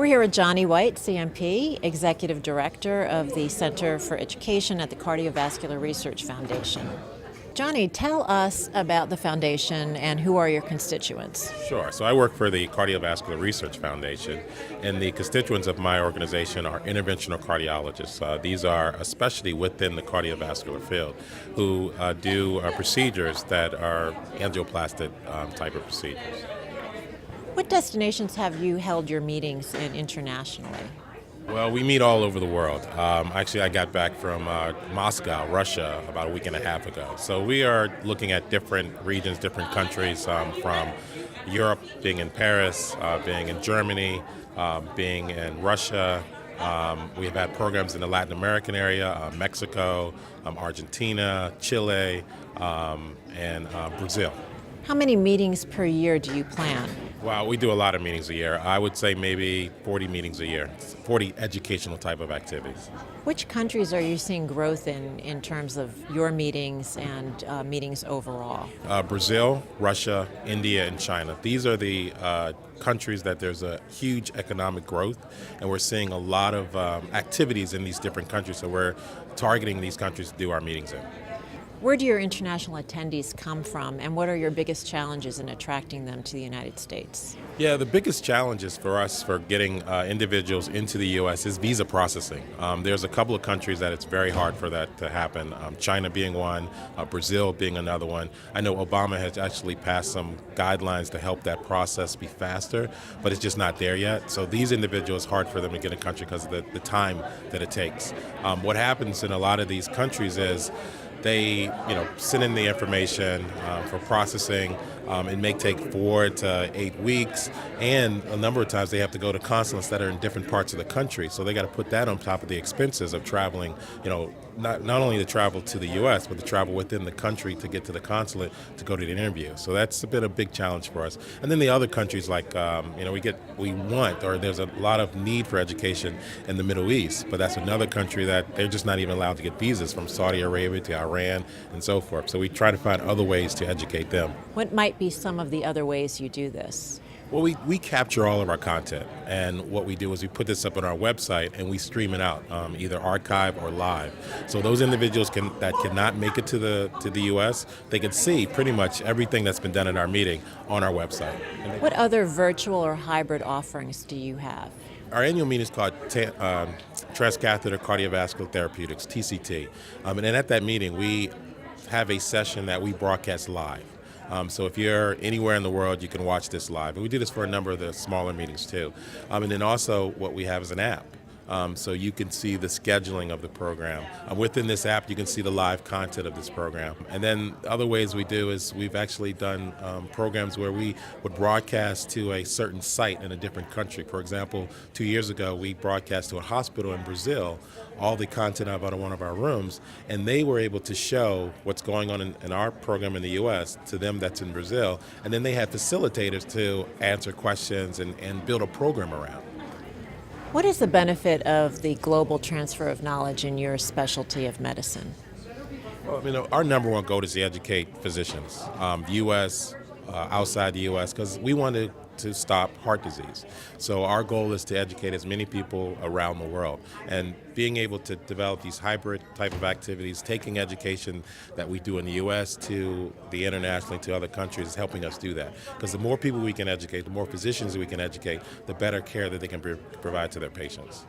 We're here with Johnnie White, CMP, Executive Director of the Center for Education at the Cardiovascular Research Foundation. Johnnie, tell us about the foundation and who are your constituents? Sure. So I work for the Cardiovascular Research Foundation, and the constituents of my organization are interventional cardiologists. These are especially within the cardiovascular field who do procedures that are angioplastic type of procedures. What destinations have you held your meetings in internationally? Well, we meet all over the world. Actually, I got back from Moscow, Russia, about a week and a half ago. So we are looking at different regions, different countries, from Europe, being in Paris, being in Germany, being in Russia. We have had programs in the Latin American area, Mexico, Argentina, Chile, and Brazil. How many meetings per year do you plan? Wow, we do a lot of meetings a year. I would say maybe 40 meetings a year, 40 educational type of activities. Which countries are you seeing growth in terms of your meetings and meetings overall? Brazil, Russia, India, and China. These are the countries that there's a huge economic growth, and we're seeing a lot of activities in these different countries, so we're targeting these countries to do our meetings in. Where do your international attendees come from, and what are your biggest challenges in attracting them to the United States? Yeah, the biggest challenges for us for getting individuals into the U.S. is visa processing. There's a couple of countries that it's very hard for that to happen, China being one, Brazil being another one. I know Obama has actually passed some guidelines to help that process be faster, but it's just not there yet. So these individuals, it's hard for them to get in country because of the time that it takes. What happens in a lot of these countries is they, send in the information for processing. It may take 4 to 8 weeks, and a number of times they have to go to consulates that are in different parts of the country. So they got to put that on top of the expenses of traveling, not only to travel to the U.S., but to travel within the country to get to the consulate to go to the interview. So that's been a big challenge for us. And then the other countries like, there's a lot of need for education in the Middle East, but that's another country that they're just not even allowed to get visas, from Saudi Arabia to Iran and so forth. So we try to find other ways to educate them. What might be some of the other ways you do this? Well, we capture all of our content, and what we do is we put this up on our website and we stream it out, either archive or live. So those individuals that cannot make it to the U.S., they can see pretty much everything that's been done at our meeting on our website. What other virtual or hybrid offerings do you have? Our annual meeting is called Transcatheter Cardiovascular Therapeutics, TCT, and then at that meeting we have a session that we broadcast live. So if you're anywhere in the world, you can watch this live. And we do this for a number of the smaller meetings too. And then also what we have is an app. So you can see the scheduling of the program. Within this app, you can see the live content of this program. And then other ways we do is we've actually done programs where we would broadcast to a certain site in a different country. For example, 2 years ago, we broadcast to a hospital in Brazil all the content out of one of our rooms, and they were able to show what's going on in our program in the U.S. to them that's in Brazil. And then they had facilitators to answer questions and build a program around. What is the benefit of the global transfer of knowledge in your specialty of medicine? Well, our number one goal is to educate physicians, U.S., outside the U.S., because we wanted to stop heart disease. So our goal is to educate as many people around the world. And being able to develop these hybrid type of activities, taking education that we do in the U.S. to the internationally to other countries is helping us do that. Because the more people we can educate, the more physicians we can educate, the better care that they can provide to their patients.